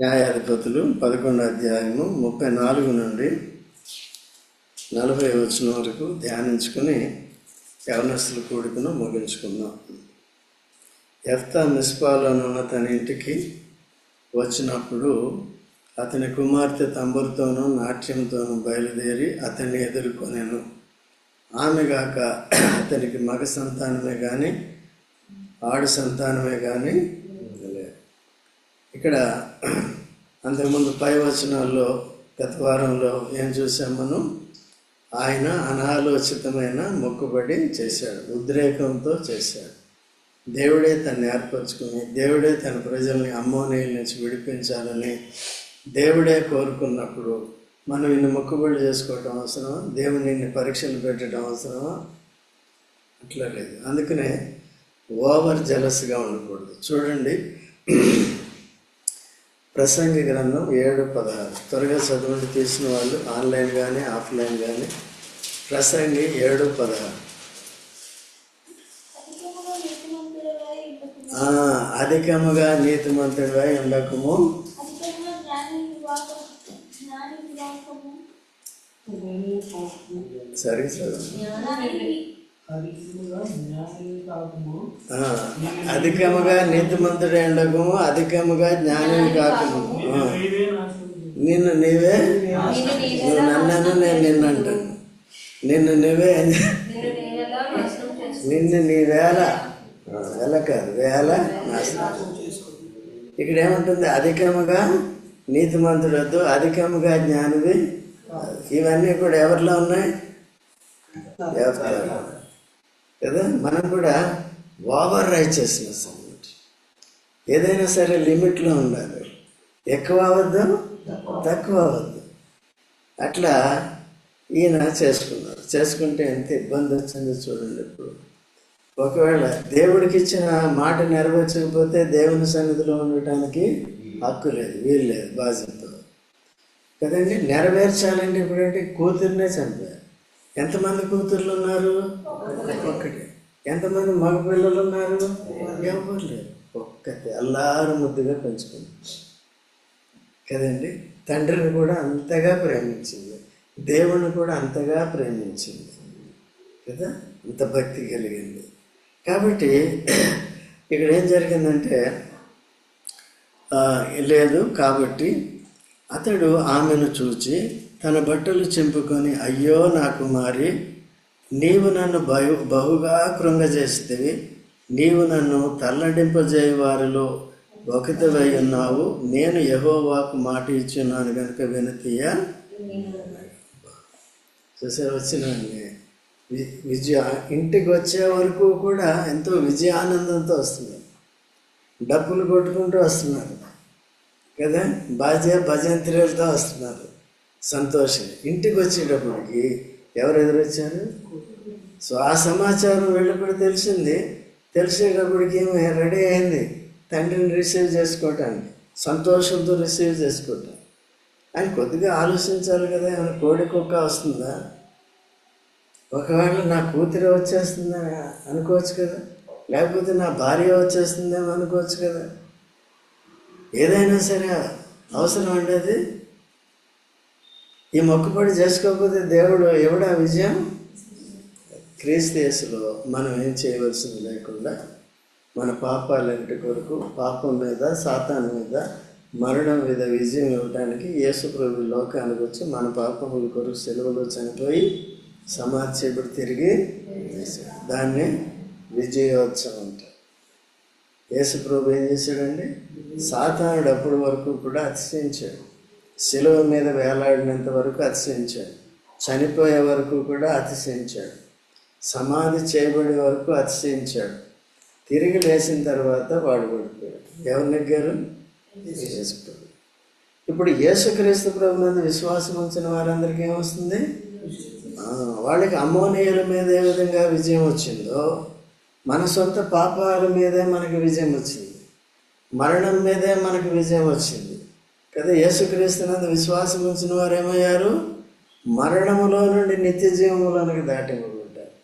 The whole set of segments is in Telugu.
న్యాయాధిపతులు 11వ అధ్యాయము 34 నుండి 40 వచనం వరకు ధ్యానించుకుని యవనస్తుల కూడుకును ముగించుకుందాం. యెఫ్తా మిస్పాలోనున్న తన ఇంటికి వచ్చినప్పుడు అతని కుమార్తె తంబురుతోనూ నాట్యంతోనూ బయలుదేరి అతన్ని ఎదుర్కొనెను. ఆమె గాక అతనికి మగ సంతానమే కానీ ఆడు సంతానమే కానీ లేదు. ఇక్కడ అంతకుముందు పై వచనాల్లో గత వారంలో ఏం చూసాం మనం? ఆయన అనాలోచితమైన మొక్కుబడి చేశాడు, ఉద్రేకంతో చేశాడు. దేవుడే తను ఏర్పరచుకుని, దేవుడే తన ప్రజల్ని అమ్మోనీయుల నుంచి విడిపించాలని దేవుడే కోరుకున్నప్పుడు మనం ఇన్ని మొక్కుబడి చేసుకోవటం అవసరమా? దేవుని ఇన్ని పరీక్షలు పెట్టడం అవసరమా? అట్లా లేదు. అందుకనే ఓవర్ జలస్గా ఉండకూడదు. చూడండి, ప్రసంగి గ్రంథం 7:16 త్వరగా చదవండి. తీసిన వాళ్ళు ఆన్లైన్ కానీ ఆఫ్లైన్ కానీ. ప్రసంగి 7:16. అధికముగా నీతిమంతుడివై ఉండకము, సరే చదవండి. అధికముగా నీతిమంతుడై ఉండకము, అధికముగా జ్ఞాని కాకము. నిన్ను నీవే, నువ్వు నన్ను నేను నిన్ను అంటాను. నిన్ను నీవే, నిన్ను నీ వేళ కాదు వేళ నాశనం. ఇక్కడ ఏముంటుంది? అధికముగా నీతిమంతుడు వద్దు, అధికముగా జ్ఞానివి. ఇవన్నీ కూడా ఎవరిలో ఉన్నాయి? కదా. మనం కూడా ఓవర్ రైచియస్నెస్ అన్నమాట. ఏదైనా సరే లిమిట్లో ఉండాలి. ఎక్కువ అవ్వద్దు, తక్కువ అవ్వద్దు. అట్లా ఈయన చేసుకుంటే ఎంత ఇబ్బంది వచ్చిందో చూడండి. ఇప్పుడు ఒకవేళ దేవుడికి ఇచ్చిన మాట నెరవేర్చకపోతే దేవుని సన్నిధిలో ఉండటానికి హక్కు లేదు, వీలు లేదు, బాధ్యత కదండి. నెరవేర్చాలంటే ఇప్పుడంటే కూతుర్నే చంపారు. ఎంతమంది కూతుర్లు ఉన్నారు? ఒక్కటే. ఎంతమంది మగపిల్లలు ఉన్నారు? ఎవరు లేరు. ఒక్కతే అల్లారు ముద్దుగా పెంచుకుంది కదండి. తండ్రిని కూడా అంతగా ప్రేమించింది, దేవుణ్ణి కూడా అంతగా ప్రేమించింది కదా. అంత భక్తి కలిగింది. కాబట్టి ఇక్కడ ఏం జరిగిందంటే లేదు. కాబట్టి అతడు ఆమెను చూచి తన బట్టలు చింపుకొని, అయ్యో నా కుమారి, నీవు నన్ను బహుగా కృంగజేస్తేవి, నీవు నన్ను తల్లడింపజేయ వారిలో ఒకటివై ఉన్నావు. నేను యెహోవాకు మాట ఇచ్చున్నాను కనుక వినతీయ. చూసే వచ్చినండి ఇంటికి వచ్చే వరకు కూడా ఎంతో విజయానందంతో వస్తున్నారు, డప్పులు కొట్టుకుంటూ వస్తున్నారు కదా, భజంత్రీలతో వస్తున్నారు, సంతోషం. ఇంటికి వచ్చేటప్పటికి ఎవరు ఎదురొచ్చారు? సో ఆ సమాచారం వీళ్ళు కూడా తెలిసింది. తెలిసేటప్పటికి ఏమో రెడీ అయింది తండ్రిని రిసీవ్ చేసుకోవటానికి, సంతోషంతో రిసీవ్ చేసుకోవటం. ఆయన కొద్దిగా ఆలోచించాలి కదా. ఏమైనా కోడి కుక్క వస్తుందా? ఒకవేళ నా కూతురు వచ్చేస్తుందని అనుకోవచ్చు కదా, లేకపోతే నా భార్య వచ్చేస్తుందేమో అనుకోవచ్చు కదా. ఏదైనా సరే అవసరం అండి అది. ఈ మొక్కుబడి చేసుకోకపోతే దేవుడు ఎవడా విజయం? క్రీస్తు యేసులో మనం ఏం చేయవలసింది లేకుండా మన పాపాలన్నిటి కొరకు, పాపం మీద, సాతాను మీద, మరణం మీద విజయం ఇవ్వడానికి యేసు ప్రభు లోకానికి వచ్చి మన పాపముల కొరకు సెలవులో చనిపోయి సమాధి చేయబడి తిరిగి వేశాడు. దాన్ని విజయోత్సవం అంటారు. యేసు ప్రభు ఏం చేశాడండి? సాతానుడు అప్పటి వరకు కూడా అతిశయించాడు. శిలువ మీద వేలాడినంత వరకు అతిశయించాడు, చనిపోయే వరకు కూడా అతిశయించాడు, సమాధి చేయబడే వరకు అతిశయించాడు. తిరిగి లేచిన తర్వాత వాడు పడిపోయాడు. ఎవరు నెగ్గారు? యేసు ప్రభు. ఇప్పుడు యేసుక్రీస్తు ప్రభు మీద విశ్వాసం ఉంచిన వారందరికీ ఏమొస్తుంది? వాళ్ళకి అమ్మోనీయుల మీద ఏ విధంగా విజయం వచ్చిందో మన సొంత పాపాల మీదే మనకి విజయం వచ్చింది, మరణం మీదే మనకు విజయం వచ్చింది కదా. యేసుక్రీస్తునందు విశ్వాసం ఉంచిన వారు ఏమయ్యారు? మరణములో నుండి నిత్య జీవములోనికి దాటివ్వబడ్డారు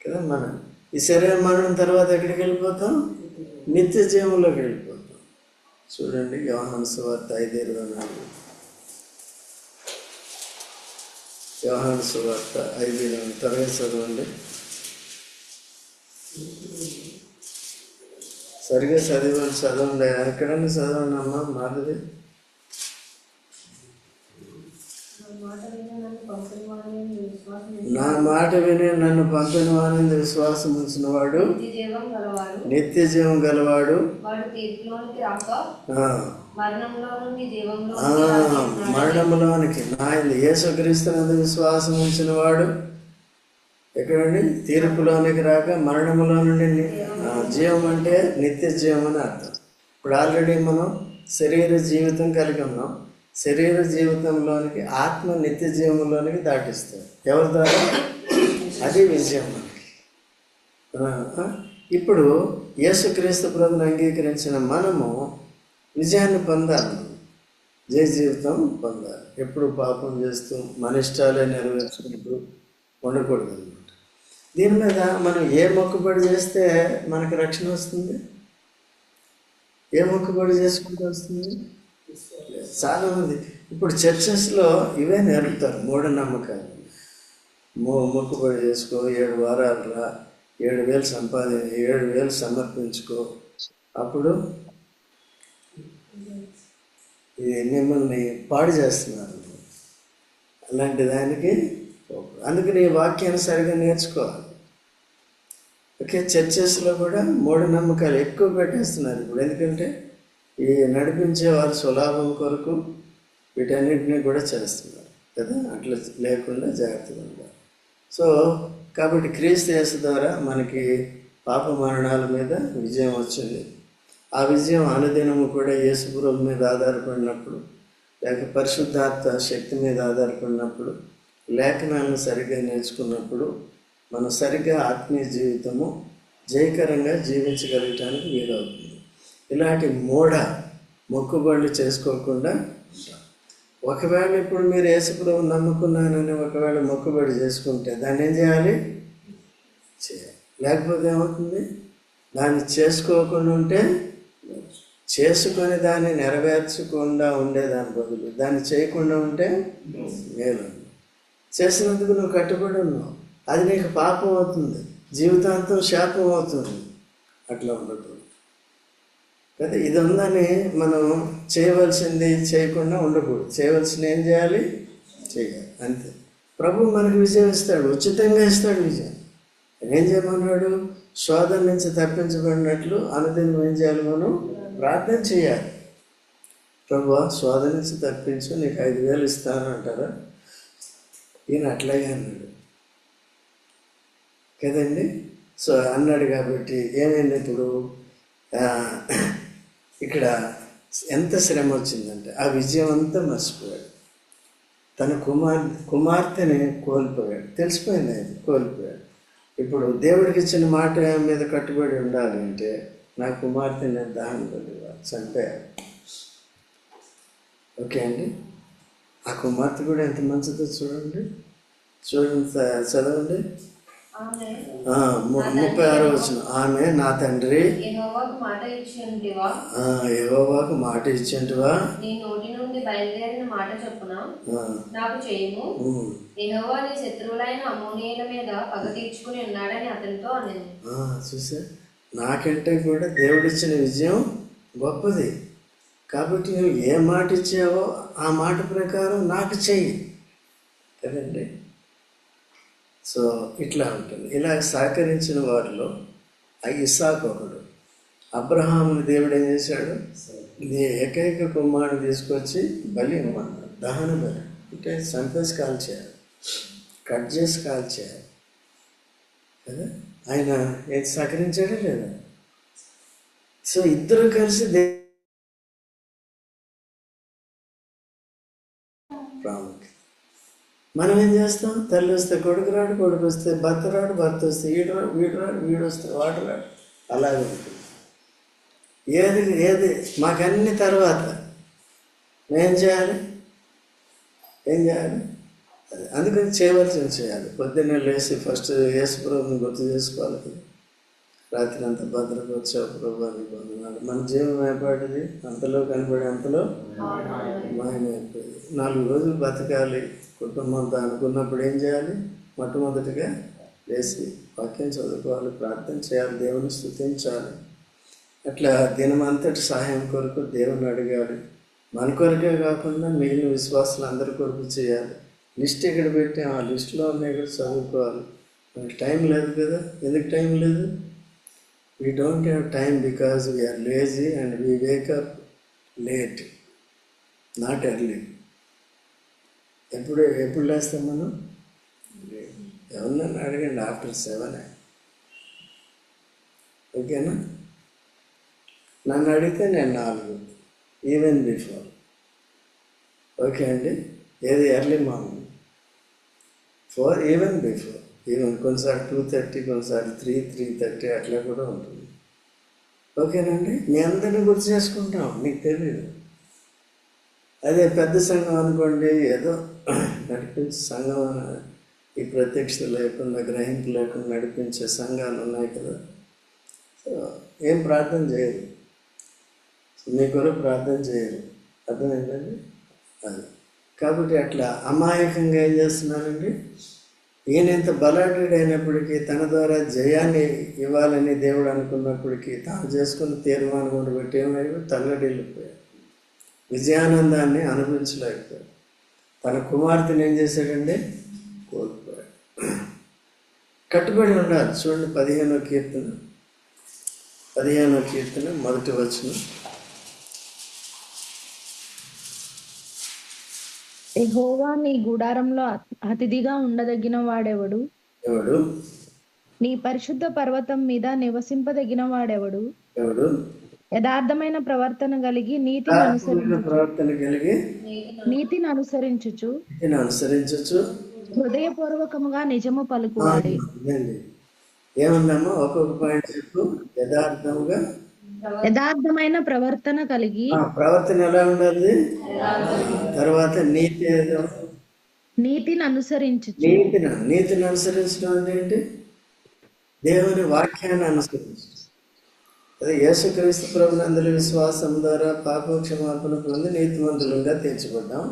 కదా. మనం ఈ శరీర మరణం తర్వాత ఎక్కడికి వెళ్ళిపోతాం? నిత్య జీవంలోకి వెళ్ళిపోతాం. చూడండి, యోహాను సువార్త 5:24. యోహాను సువార్త 5:24 త్వరగా చదవండి. సరిగా చదవండి. ఎక్కడన్నా చదవండి అమ్మా. మాధవి, నా మాట విని నన్ను పంపిన వారిని విశ్వాసం ఉంచిన వాడు నిత్య జీవం గలవాడు, మరణంలోనికి యేసుక్రీస్తునందు విశ్వాసం ఉంచిన వాడు ఎక్కడండి తీర్పులోనికి రాక మరణములో నుండి జీవం అంటే నిత్య జీవం అని అర్థం. ఇప్పుడు ఆల్రెడీ మనం శరీర జీవితం కలిగి ఉన్నాం. శరీర జీవితంలోనికి ఆత్మ నిత్య జీవంలోనికి దాటిస్తుంది. ఎవరి ద్వారా? అది విజయం మనకి. ఇప్పుడు యేసుక్రీస్తు ప్రభుని అంగీకరించిన మనము విజయాన్ని పొందాలి, జయ జీవితం పొందాలి. ఎప్పుడు పాపం చేస్తూ మన ఇష్టాలే నెరవేర్చుకుంటూ ఉండకూడదు అనమాట. దీని మీద మనం ఏ మొక్కుబడి చేస్తే మనకు రక్షణ వస్తుంది? ఏ మొక్కుబడి చేసుకుంటూ వస్తుంది? చాలామంది ఇప్పుడు చర్చెస్లో ఇవే నేర్పుతారు, మూఢనమ్మకాలు. మొక్కుబడి చేసుకో, 7 వారాలు రా, 7,000 సమర్పించుకో, అప్పుడు మిమ్మల్ని పాడు చేస్తున్నారు. అలాంటి దానికి అందుకని ఈ వాక్యాన్ని సరిగా నేర్చుకోవాలి. ఓకే, చర్చెస్లో కూడా మూఢనమ్మకాలు ఎక్కువ పెట్టేస్తున్నారు ఇప్పుడు. ఎందుకంటే ఈ నడిపించే వారు స్వలాభం కొరకు వీటన్నిటిని కూడా చేస్తున్నారు కదా. అట్లా లేకుండా జాగ్రత్తగా ఉండాలి. సో కాబట్టి క్రీస్తు యేసు ద్వారా మనకి పాప మరణాల మీద విజయం వచ్చింది. ఆ విజయం అనుదినము కూడా యేసు ప్రభువు మీద ఆధారపడినప్పుడు, లేక పరిశుద్ధాత్మ శక్తి మీద ఆధారపడినప్పుడు, లేఖనాలను సరిగ్గా నేర్చుకున్నప్పుడు మనం సరిగ్గా ఆత్మీయ జీవితము జయకరంగా జీవించగలగటానికి వీలవుతుంది. ఇలాంటి మొక్కుబడులు చేసుకోకుండా, ఒకవేళ ఇప్పుడు మీరు యేసుప్రభువుని నమ్ముకున్నానని ఒకవేళ మొక్కుబడి చేసుకుంటే దాన్ని ఏం చేయాలి? లేకపోతే ఏమవుతుంది? దాన్ని చేసుకోకుండా ఉంటే, చేసుకొని దాన్ని నెరవేర్చకుండా ఉండేదాని బదులు దాన్ని చేయకుండా ఉంటే మేలు. చేసినందుకు నువ్వు కట్టుబడి ఉన్నావు, అది నీకు పాపం అవుతుంది, జీవితాంతం శాపం అవుతుంది. అట్లా ఉండకూడదు కదా. ఇది ఉందని మనం చేయవలసింది చేయకుండా ఉండకూడదు. చేయవలసింది ఏం చేయాలి? చేయాలి, అంతే. ప్రభు మనకు విజయం ఇస్తాడు, ఉచితంగా ఇస్తాడు విజయం. ఏం చేయమన్నాడు? శోధన నుంచి తప్పించబడినట్లు అనుదినం ఏం చేయాలి? మనం ప్రార్థన చేయాలి. ప్రభు శోధన నుంచి తప్పించు, నీకు 5,000 ఇస్తాను అంటారా? ఈయన అట్లాగే అన్నాడు కదండి. సో అన్నాడు కాబట్టి ఏమైంది? ఇప్పుడు ఇక్కడ ఎంత శ్రమ వచ్చిందంటే ఆ విజయం అంతా మర్చిపోయాడు. తన కుమార్తెని కోల్పోయాడు, తెలిసిపోయింది అది, కోల్పోయాడు. ఇప్పుడు దేవుడికి ఇచ్చిన మాట మీద కట్టుబడి ఉండాలి అంటే నా కుమార్తెని దహన బలిగా చంపేయాలి. ఓకే అండి. ఆ కుమార్తె కూడా ఎంత మంచిదో చూడండి, చదవండి. 36వ వచనం. ఆమె, నా తండ్రి యెహోవాకు మాట ఇచ్చింటివా, నీ నోటి నుండి బయలుదేరిన మాట చొప్పున నాకు చేయుము. యెహోవా నీ శత్రువులైన అమ్మోనీయుల మీద పగ తీర్చుకుని ఉన్నాడని అతనితో అనెను. చూసా, నాకంటే కూడా దేవుడిచ్చిన విజయం గొప్పది. కాబట్టి నువ్వు ఏ మాట ఇచ్చావో ఆ మాట ప్రకారం నాకు చెయ్యి కదండి. సో ఇట్లా ఉంటుంది. ఇలా సహకరించిన వారిలో ఇస్సాకు ఒకడు. అబ్రహాముని దేవుడు ఏం చేశాడు? ఏకైక కుమారుడు తీసుకొచ్చి బలి ఇవ్వమన్నాడు. దహన బలి అంటే చంపేసి కాల్చేయాలి, కట్ చేసి కాల్చేయాలి కదా. ఆయన ఏది సహకరించాడే లేదా? సో ఇద్దరు కలిసి ప్రాముఖ్యత. మనం ఏం చేస్తాం? తల్లి వస్తే కొడుకు రాడు, కొడుకు వస్తే భర్త రాడు, భర్త వస్తే వీడు రాడు, వీడు వస్తే వాడు రాడు. అలాగే ఉంటుంది. ఏది మాకన్నీ తర్వాత ఏం చేయాలి? అందుకని చేయవలసింది చేయాలి. పొద్దున్నే లేచి ఫస్ట్ యేసు ప్రభువుని గుర్తు చేసుకోవాలి కదా. రాత్రి అంతా భద్రపరిచావు ప్రభు అని పొందినాడు. మన జీవం ఏర్పడింది అంతలో కనబడి అంతలో మాయమైపోయింది. 4 రోజులు బతకాలి కుటుంబంతో అనుకున్నప్పుడు ఏం చేయాలి? మొట్టమొదటిగా లేచి వాక్యం చదువుకోవాలి, ప్రార్థన చేయాలి, దేవుని స్తుతించాలి. అట్లా దినమంతటి సహాయం కొరకు దేవుని అడగాలి. మన కొరకే కాకుండా మిగిలిన విశ్వాసాలు అందరి కొరకు చేయాలి. లిస్ట్ ఎక్కడ పెట్టాం, ఆ లిస్టులో ఉన్నాయి కూడా చదువుకోవాలి. మనకి టైం లేదు కదా. ఎందుకు టైం లేదు? We don't have time because we are lazy and we wake up late, not early. ఎప్పుడు లేస్తాం మనం? ఎవరినైనా అడగండి, ఆఫ్టర్ 7. ఓకేనా? నన్ను అడిగితే నేను 4, ఈవెన్ బిఫోర్. ఓకే అండి. ఏది early morning 4, even before. Even కొన్నిసార్లు 2:30, కొన్నిసార్లు 3:30 అట్లా కూడా ఉంటుంది. ఓకేనండి. మీ అందరినీ గుర్తు చేసుకుంటాం, మీకు తెలియదు. అదే పెద్ద సంఘం అనుకోండి, ఏదో నడిపించే సంఘం, ఈ ప్రత్యక్షత లేకుండా గ్రహింపు లేకుండా నడిపించే సంఘాలు ఉన్నాయి కదా. సో ఏం ప్రార్థన చేయరు, మీ కొరకు ప్రార్థన చేయరు. అర్థమైందండి? అది కాబట్టి అట్లా అమాయకంగా ఏం చేస్తున్నారండి? ఈయన ఎంత బలాఢ్యుడైనప్పటికీ తన ద్వారా జయాన్ని ఇవ్వాలని దేవుడు అనుకున్నప్పటికీ తాను చేసుకున్న తీర్మానం కూడా బట్టి ఏమైనా తల్లడిల్లిపోయాడు, విజయానందాన్ని అనుభవించలేకపోయాడు. తన కుమార్తెను ఏం చేశాడండి? కోల్పోయాడు. కట్టుబడి ఉండాలి. చూడండి 15వ కీర్తన మొదటి వచనం. యెహోవా నీ గుడారంలో అతిథిగా ఉండదగిన వాడెవడు? ఎవడు? నీ పరిశుద్ధ పర్వతం మీద నివసింపదగిన వాడెవడు? ఎవడు? యథార్థమైన ప్రవర్తన కలిగి నీతిని అనుసరించుచు హృదయపూర్వకముగా నిజము పలుకువాడే. ఏమన్నామో ఒక్కొక్క పాయింట్ చెప్పు. యథార్థమైన ప్రవర్తన కలిగి, ప్రవర్తన ఎలా ఉండాలి? తర్వాత నీతిని అనుసరించడం అంటే ఏంటి? దేవుని వాక్యాన్ని అనుసరించడం. అదే యేసుక్రీస్తు ప్రభునందలి విశ్వాసం ద్వారా పాపక్షమాపణ పొంది నీతిమంతులుగా తీర్చబడ్డాం.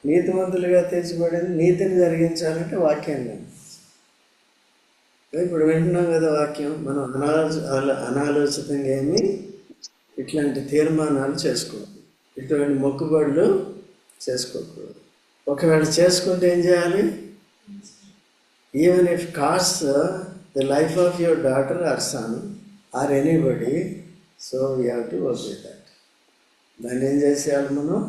నీతిమంతులుగా తీర్చబడింది నీతిని జరిగించాలంటే వాక్యాన్ని. ఇప్పుడు వింటున్నాం కదా వాక్యం. మనం అనాలోచితంగా ఏమి ఇట్లాంటి తీర్మానాలు చేసుకోకూడదు, ఇటువంటి మొక్కుబడులు చేసుకోకూడదు. ఒకవేళ చేసుకుంటే ఏం చేయాలి? Even if cost the life of your daughter or son or anybody, so we have to work with that. దాన్ని ఏం చేసేయాలి మనం?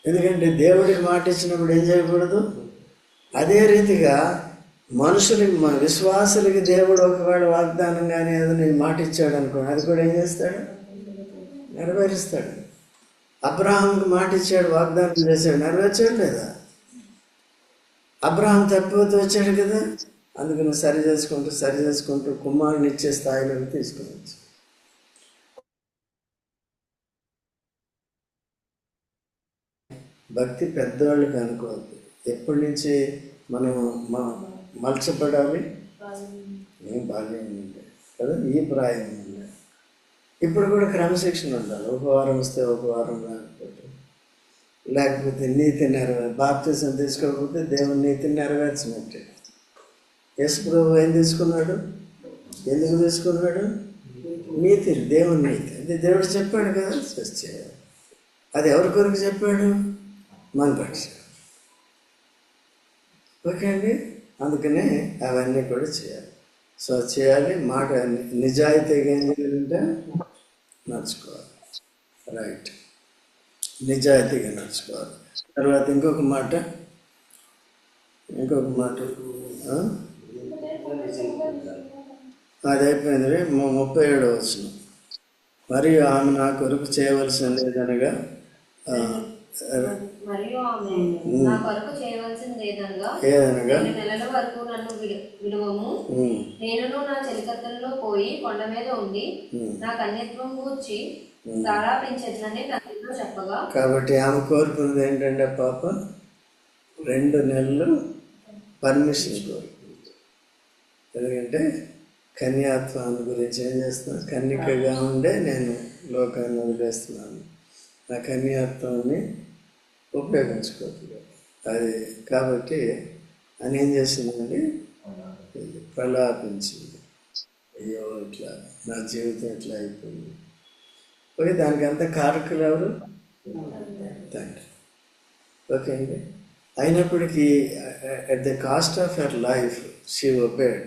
ఎందుకంటే దేవుడికి మాట ఇచ్చినప్పుడు ఏం చేయకూడదు. అదే రీతిగా మనుషులకి, విశ్వాసులకి దేవుడు ఒకవేళ వాగ్దానం కానీ ఏదైనా మాట ఇచ్చాడు అనుకోండి, అది కూడా ఏం చేస్తాడు? నెరవేరుస్తాడు. అబ్రహాంకి మాట ఇచ్చాడు, వాగ్దానం చేశాడు, నెరవేర్చాడు లేదా? అబ్రహాం తప్పిపోతూ వచ్చాడు కదా. అందుకని సరి చేసుకుంటూ కుమారుని ఇచ్చే స్థాయిలోకి తీసుకుని. భక్తి పెద్దవాళ్ళకి అనుకోవద్దు. ఎప్పటి నుంచి మనం మలచబడాలి? ఏం బాల్యం ఉండే కదా, ఈ ప్రాయం ఉండే. ఇప్పుడు కూడా క్రమశిక్షణ ఉండాలి. ఒక వారం వస్తే ఒక వారం లేకపోతే నీతి బాప్తిజం తీసుకోకపోతే దేవుని నీతిని నెరవేర్చినట్టే. యేసు ప్రభువు ఏం తీసుకున్నాడు? ఎందుకు తీసుకున్నాడు? నీతి, దేవుని నీతి. అది దేవుడు చెప్పాడు కదా, చేయాలి. అది ఎవరి కొరకు చెప్పాడు? మన పక్షం. ఓకే అండి. అందుకనే అవన్నీ కూడా చేయాలి. సో చేయాలి. మాట నిజాయితీగా ఏం చేయాలంటే నడుచుకోవాలి. రైట్, నిజాయితీగా నడుచుకోవాలి. తర్వాత ఇంకొక మాట అది అయిపోయింది. 37వ వచనం. మరియు ఆమె నా కొరకు చేయవలసింది ఏదనగా ఏదనగా నెలల వరకు నన్ను విడువము, నేను నా చెలికత్తెలలో పోయి కొండ మీద ఉండి నా కన్యత్వం గూర్చి ప్రారంభించదని తండ్రితో చెప్పగా. కాబట్టి ఆమె కోరుకున్నది ఏంటంటే పాప 2 నెలలు పర్మిషన్ కోరుకుంది. ఎందుకంటే కన్యాత్వాన్ని గురించి ఏం చేస్తున్నాను? కన్యకగా ఉండే నేను లోకాన్ని వదిలేస్తున్నాను. ఆ కన్యాత్వాన్ని ఉపయోగించుకోవట్లేదు. అది కాబట్టి అని ఏం చేసిందండి? ప్రలాపించింది. అయ్యో ఇట్లా నా జీవితం ఇట్లా అయిపోయింది. ఓకే, దానికి అంత కారకులు ఎవరు? తండ్రి. ఓకే అండి. అయినప్పటికీ at the cost of her life she obeyed.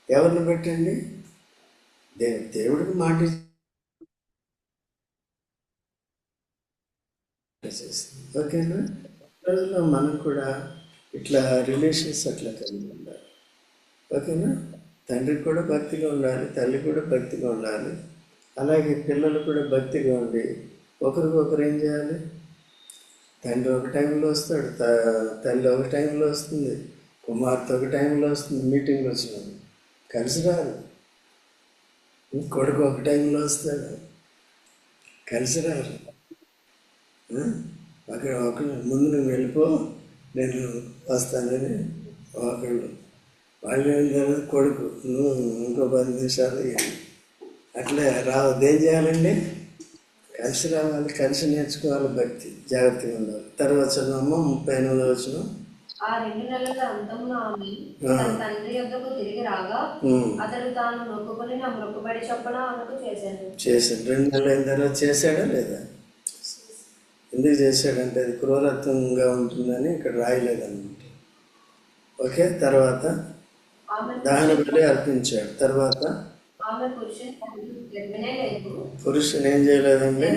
ఎవరిని పెట్టండి? దేవుడికి మాట చేసింది. ఓకేనా? రోజుల్లో మనం కూడా ఇట్లా రిలేషన్స్ అట్లా కలిగి ఉండాలి. ఓకేనా? తండ్రికి కూడా భక్తిగా ఉండాలి, తల్లి కూడా భక్తిగా ఉండాలి. అలాగే పిల్లలు కూడా భక్తిగా ఉండి ఒకరికొకరు ఏం చేయాలి? తండ్రి ఒక టైంలో వస్తాడు, తల్లి ఒక టైంలో వస్తుంది, కుమార్తె ఒక టైంలో వస్తుంది. మీటింగ్లో వచ్చినప్పుడు కలిసి రారు. కొడుకు ఒక టైంలో వస్తాడు, కలిసి రారు. అక్కడ ఒకళ్ళు ముందు నువ్వు వెళ్ళిపో, నేను వస్తానని ఒకళ్ళు, వాళ్ళు వెళ్ళిన తర్వాత కొడుకు నువ్వు ఇంకో 10 నిమిషాలు అట్లే రావద్దు. ఏం చేయాలండి? కలిసి రావాలి, కలిసి నేర్చుకోవాలి, భక్తి జాగ్రత్తగా ఉండాలి. తర్వాత చదువమ్మ 38వ వచనం. ఆ 2 నెలల అంతమున ఆమె తన తండ్రి యొద్దకు తిరిగి రాగా అతడు తాను మొక్కుకొని నా మొక్కుబడి చొప్పున ఆమెకు చేశాడు. 2 నెలలు అయిన తర్వాత చేశాడా లేదా? ఎందుకు చేశాడంటే అది క్రూరత్వంగా ఉంటుందని ఇక్కడ రాయలేదన్నమాట. ఓకే, తర్వాత దహన బలి అర్పించాడు. తర్వాత పురుషుని ఏం చేయలేదండి?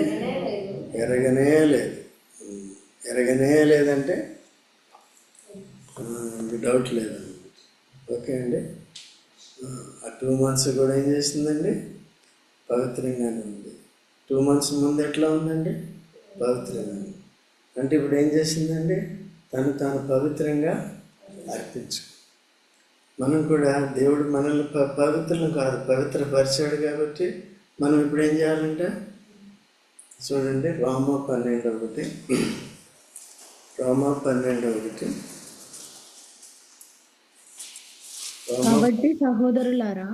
ఎరగనే లేదంటే డౌట్ లేదన్నమాట. ఓకే అండి. ఆ 2 months కూడా ఏం చేసిందండి? పవిత్రంగానే ఉంది. 2 months ముందు ఎట్లా ఉందండి? పవిత్రంగా. అంటే ఇప్పుడు ఏం చేసిందండి? తాను పవిత్రంగా అర్పించు. మనం కూడా దేవుడు మనల్ని పవిత్రం కాదు, పవిత్రపరిచాడు. కాబట్టి మనం ఇప్పుడు ఏం చేయాలంటే చూడండి, రోమా 12:1. కాబట్టి సహోదరులారా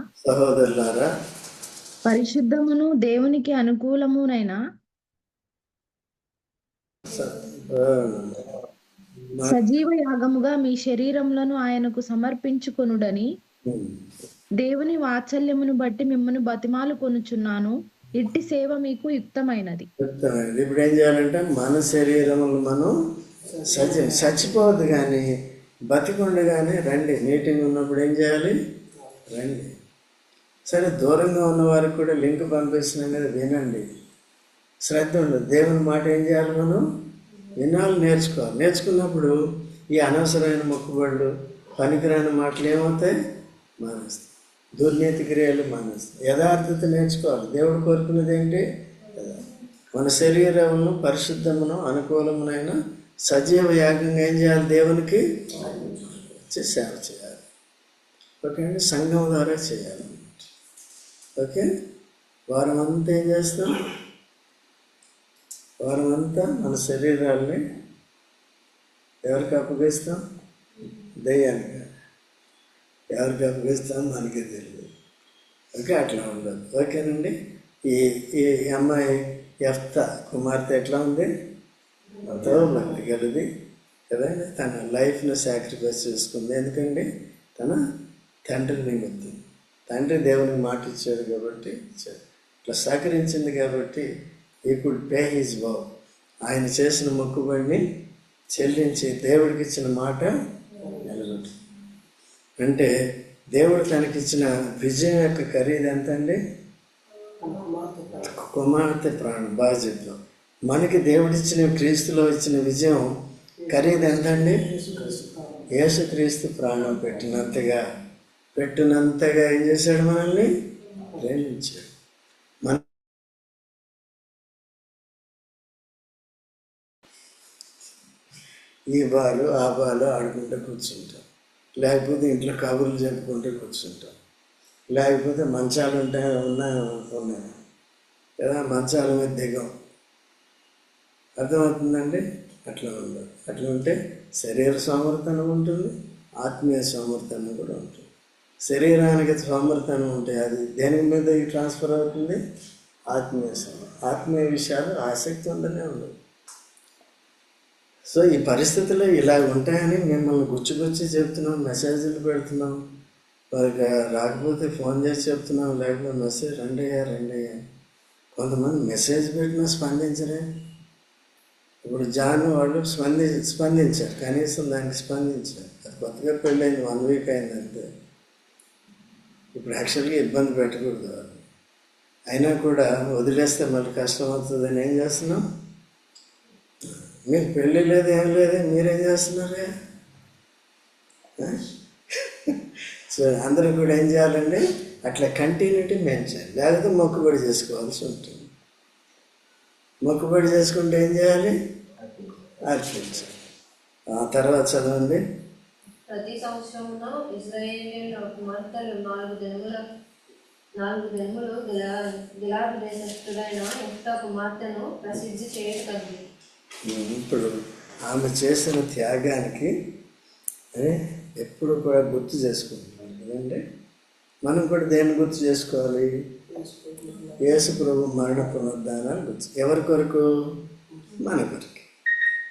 పరిశుద్ధమును దేవునికి అనుకూలమునైన సజీవ యాగముగా మీ శరీరములను ఆయనకు సమర్పించుకొనుడని దేవుని వాత్సల్యమును బట్టి మిమ్మల్ని బతిమాలు కొనుచున్నాను. ఇట్టి సేవ మీకు యుక్తమైనది. ఇప్పుడు ఏం చేయాలంటే మన శరీరములు మనం చచ్చిపోవద్దు, కానీ బతికుండగానే రండి. మీటింగ్ ఉన్నప్పుడు ఏం చేయాలి? రండి. సరే, దూరంగా ఉన్న వారికి కూడా లింక్ పంపిస్తున్నాం కదా, వినండి. శ్రద్ధ ఉండదు. దేవుని మాట ఏం చేయాలి? మనం వినాలి, నేర్చుకోవాలి. నేర్చుకున్నప్పుడు ఈ అనవసరమైన మొక్కుబడులు, పనికిరాని మాటలు ఏమవుతాయి? మానేస్తాయి. దుర్నీతి క్రియలు మానేస్తాయి. యథార్థత నేర్చుకోవాలి. దేవుడు కోరుకున్నది ఏంటి? మన శరీరమును పరిశుద్ధమును అనుకూలమునైన సజీవ యాగంగా ఏం చేయాలి? దేవునికి సేవ చేయాలి. ఓకే అండి. సంఘం ద్వారా చేయాలి. ఓకే, వారం అంతా ఏం చేస్తాం? వారం అంతా మన శరీరాల్ని ఎవరికి అప్పగిస్తాం? దయ్యానికి. ఎవరికి అప్పగిస్తాం మనకే తెలియదు. ఓకే, అట్లా ఉండదు. ఓకేనండి. ఈ అమ్మాయి యెఫ్తా కుమార్తె ఎట్లా ఉంది? ఎంతో భక్తి కలిది కదా. తన లైఫ్ను సాక్రిఫైస్ చేసుకుంది. ఎందుకండి? తన తండ్రి నిమిత్తం. తండ్రి దేవునికి మాట ఇచ్చాడు కాబట్టి ఇట్లా సహకరించింది. కాబట్టి he could pay his vow. ఆయన చేసిన మొక్కుబడిని చెల్లించి దేవుడికి ఇచ్చిన మాట నిలబెట్టు. అంటే దేవుడు తనకిచ్చిన విజయం యొక్క ఖరీదు ఎంత అండి? కుమార్తె ప్రాణం. బాగా చెప్పాం. మనకి దేవుడిచ్చిన క్రీస్తులో ఇచ్చిన విజయం ఖరీదు ఎంత అండి? యేసుక్రీస్తు ప్రాణం పెట్టినంతగా ఏం చేశాడు? మనల్ని ప్రేమించాడు. ఈ బాలు ఆ బాలు ఆడుకుంటూ కూర్చుంటాం. లేకపోతే ఇంట్లో కబుర్లు చెప్పుకుంటూ కూర్చుంటాం. లేకపోతే మంచాలు ఉన్నాయి కదా, మంచాల మీద దిగం. అర్థమవుతుందండి? అట్లా ఉండదు. అట్లా ఉంటే శరీర సమర్థన ఉంటుంది, ఆత్మీయ సమర్థన కూడా ఉంటుంది. శరీరానికి సోమరితనం ఉంటాయి. అది దేని మీద ట్రాన్స్ఫర్ అవుతుంది? ఆత్మీయ విషయాలు ఆసక్తి ఉండనే ఉండదు. సో ఈ పరిస్థితులు ఇలా ఉంటాయని మిమ్మల్ని గుచ్చి చెప్తున్నాం, మెసేజ్లు పెడుతున్నాం. వారికి రాకపోతే ఫోన్ చేసి చెప్తున్నాం, లేకపోతే మెసేజ్ రండి అయ్యా. కొంతమంది మెసేజ్ పెట్టినా స్పందించరే. ఇప్పుడు జాన్ వాళ్ళు స్పందించారు, కనీసం దానికి స్పందించారు. అది కొత్తగా పెళ్ళైంది, 1 వీక్ అయిందంటే. ఇప్పుడు యాక్చువల్గా ఇబ్బంది పెట్టకూడదు వాళ్ళు. అయినా కూడా వదిలేస్తే మళ్ళీ కష్టం అవుతుందని ఏం చేస్తున్నాం? మీకు పెళ్ళి లేదు, ఏం లేదు, మీరేం చేస్తున్నారే? సో అందరూ కూడా ఏం చేయాలండి? అట్లా కంటిన్యూటీ మెయింటైన్, లేకపోతే మొక్కుబడి చేసుకోవాల్సి ఉంటుంది. మొక్కుబడి చేసుకుంటే ఏం చేయాలి? అర్పించాలి. ఆ తర్వాత చదవండి. ప్రతి సంవత్సరమున ఇశ్రాయేలీయుల కుమార్తెలు 4 దినములు గిలాదు దేశస్థుడైన యెఫ్తా కుమార్తెను ప్రసిద్ధి చేయగలిగి. ఇప్పుడు ఆమె చేసిన త్యాగానికి ఎప్పుడు కూడా గుర్తు చేసుకుంటున్నాం కదండి. మనం కూడా దేన్ని గుర్తు చేసుకోవాలి? యేసు ప్రభు మరణ పునరుద్ధానాలు గుర్తు. ఎవరి కొరకు? మన కొరకు.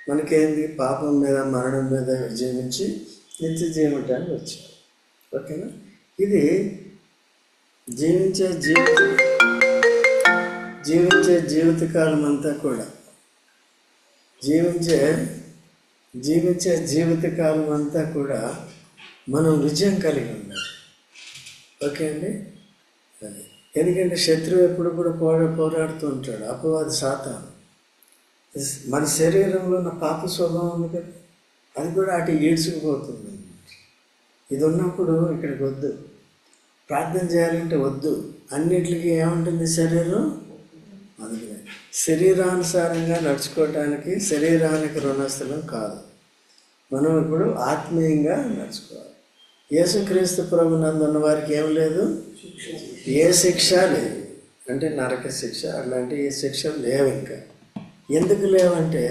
మనకేంది? పాపం మీద, మరణం మీద జీవించి నిత్య జీవితానికి వచ్చారు. ఓకేనా? ఇది జీవించే జీవితకాలం అంతా కూడా జీవించే జీవితకాలం అంతా కూడా మనం విజయం కలిగి ఉండాలి. ఓకే అండి. అది ఎందుకంటే శత్రువు ఎప్పుడు కూడా పోరాడుతూ ఉంటాడు. అపవాది సాతాను. మన శరీరంలో ఉన్న పాప స్వభావం ఉంది కదా, అది కూడా అటు ఈడ్చుకుపోతుంది. ఇది ఉన్నప్పుడు ఇక్కడికి వద్దు, ప్రార్థన చేయాలంటే వద్దు. అన్నిటికీ ఏముంటుంది? శరీరం. అందుకనే శరీరానుసారంగా నడుచుకోవటానికి శరీరానికి రుణస్థలం కాదు. మనం ఇప్పుడు ఆత్మీయంగా నడుచుకోవాలి. యేసుక్రీస్తు ప్రభునందు ఉన్న వారికి ఏం లేదు, ఏ శిక్ష లేదు. అంటే నరక శిక్ష అట్లాంటి ఏ శిక్ష లేవు. ఇంకా ఎందుకు లేవంటే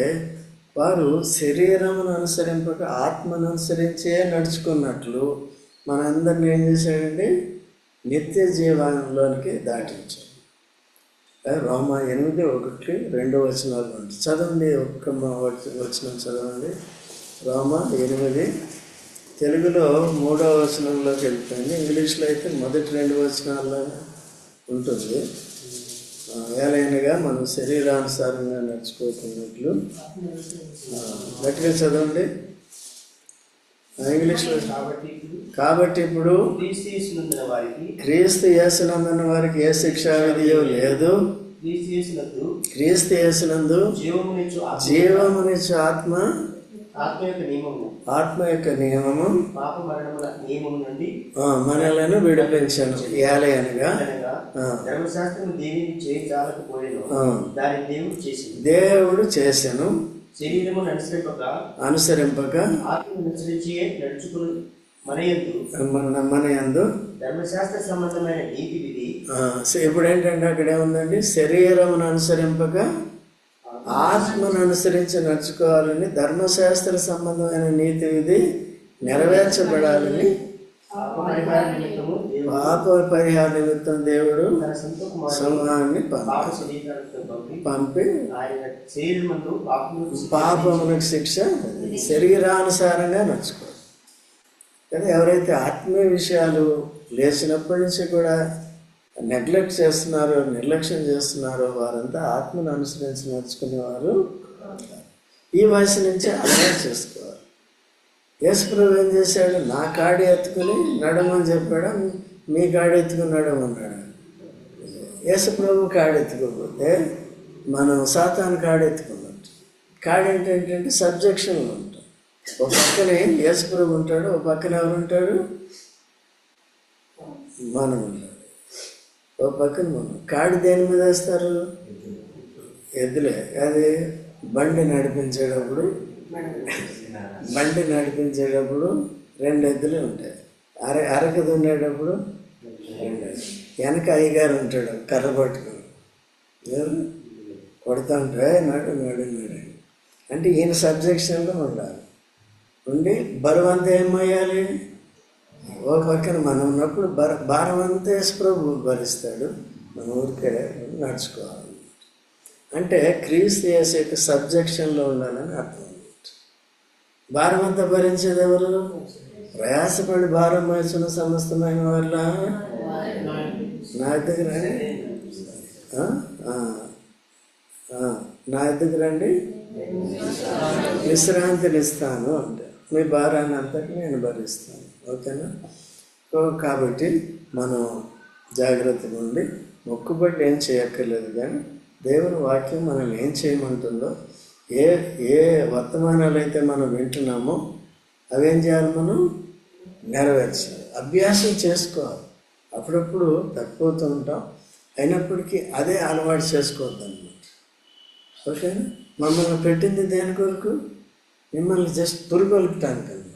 వారు శరీరమును అనుసరింపక ఆత్మను అనుసరించే నడుచుకున్నట్లు మనందరినీ ఏం చేశాడండి? నిత్య జీవనంలోనికి దాటించాడు. రోమా 8:1-2 ఉంటుంది. చదవండి, ఒక్క వచనం చదవండి. రోమా 8 తెలుగులో 3వ వచనంలోకి వెళ్ళిపోయింది. ఇంగ్లీష్లో అయితే మొదటి 2 వచనాల్లో ఉంటుంది. ఏలైనగా మనం శరీరానుసారంగా నడుచుకోకున్నట్లు. గట్టిగా చదవండి ఇంగ్లీష్లో. కాబట్టి ఇప్పుడు క్రీస్తు యేసునందున్న వారికి ఏ శిక్షా విధియో లేదు. క్రీస్తు యేసునందు జీవమునిచ్చు ఆత్మ యొక్క నియమము మనలను విడిపించను. ఏలయనగా దేవుడు చేసెను, అనుసరింపక మనయందు ధర్మశాస్త్ర సంబంధమైన నీతి విధి. ఇప్పుడు ఏంటంటే అక్కడ ఏముందండి? శరీరమును అనుసరింపక ఆత్మను అనుసరించి నడుచుకోవాలని, ధర్మశాస్త్ర సంబంధమైన నీతి విధి నెరవేర్చబడాలని, పాప పరిహార నిమిత్తం దేవుడు సమూహాన్ని పంపి పాపములకు శిక్ష శరీరానుసారంగా నడుచుకోవాలి. కానీ ఎవరైతే ఆత్మీయ విషయాలు లేచినప్పటి నుంచి కూడా నెగ్లెక్ట్ చేస్తున్నారో, నిర్లక్ష్యం చేస్తున్నారో వారంతా ఆత్మను అనుసరించి నడుచుకునేవారు. ఈ వయసు నుంచే అలవాటు చేసుకోవాలి. యేసుప్రభు ఏం చేశాడు? నా కాడి ఎత్తుకుని నడమని చెప్పాడు, మీ కాడి ఎత్తుకుని నడమన్నాడు. యేసుప్రభు కాడి ఎత్తుకోకపోతే మనం సాతాను కాడి ఎత్తుకున్నట్టు. కాడి అంటే ఏంటంటే సబ్జెక్షన్లో ఉంటాం. ఒక పక్కనే యేసుప్రభు ఉంటాడు, ఒక పక్కన ఎవరు ఉంటాడు? మనం ఉంటాడు. ఒక పక్కన మనం. కాడి దేని మీద వేస్తారు? ఎద్దులే. అది బండి నడిపించేటప్పుడు 2 ఎద్దులు ఉంటాయి. అరక దున్నేటప్పుడు 2. వెనక అయ్యగారు ఉంటాడు కర్ర పట్టుకుని, కొడుతూ ఉంటాడు, నాడు అంటే ఈయన సబ్జెక్షన్లో ఉండాలి. ఉండి బరువు అంతా ఏమయ్యాలి? ఓ పక్కన మనం ఉన్నప్పుడు భారం అంతా యేసు ప్రభు భరిస్తాడు, మన ఊరికే నడుచుకోవాలి. అంటే క్రీస్తు యేసు యొక్క సబ్జెక్షన్లో ఉండాలని అర్థం. భారం అంతా భరించేది ఎవరు? ప్రయాసపడి భారం మోసిన సమస్తమైన వాళ్ళ నా దగ్గర నా దగ్గర రండి, విశ్రాంతిని ఇస్తాను అంటే మీ భారాన్ని అంతటి నేను భరిస్తాను. ఓకేనా? కాబట్టి మనం జాగ్రత్తగా ఉండి మొక్కుబడి ఏం చేయక్కర్లేదు, కానీ దేవుని వాక్యం మనం ఏం చేయమంటుందో, ఏ ఏ వర్తమానాలు అయితే మనం వింటున్నామో అవేం చేయాలి? మనం నెరవేర్చాలి, అభ్యాసం చేసుకోవాలి. అప్పుడప్పుడు తప్పిపోతూ ఉంటాం, అయినప్పటికీ అదే అలవాటు చేసుకోవద్దు అన్నమాట. ఓకేనా? మమ్మల్ని పెట్టింది దేని కొరకు? మిమ్మల్ని జస్ట్ పురుగొల్పటానికి అన్నమాట.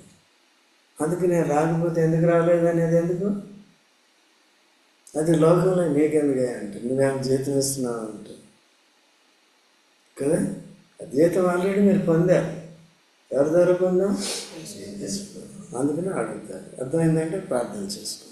అందుకు నేను రాకపోతే ఎందుకు రాలేదు అనేది ఎందుకు? అది లోకంలో నీకెందుకు అంటే నువ్వేమో జీతం ఇస్తున్నావు అంటే కదా. జీతం ఆల్రెడీ మీరు పొందారు. ఎవరి ద్వారా పొందాం? అందుకని అడుగుతారు. అర్థమైందంటే ప్రార్థన చేసుకో.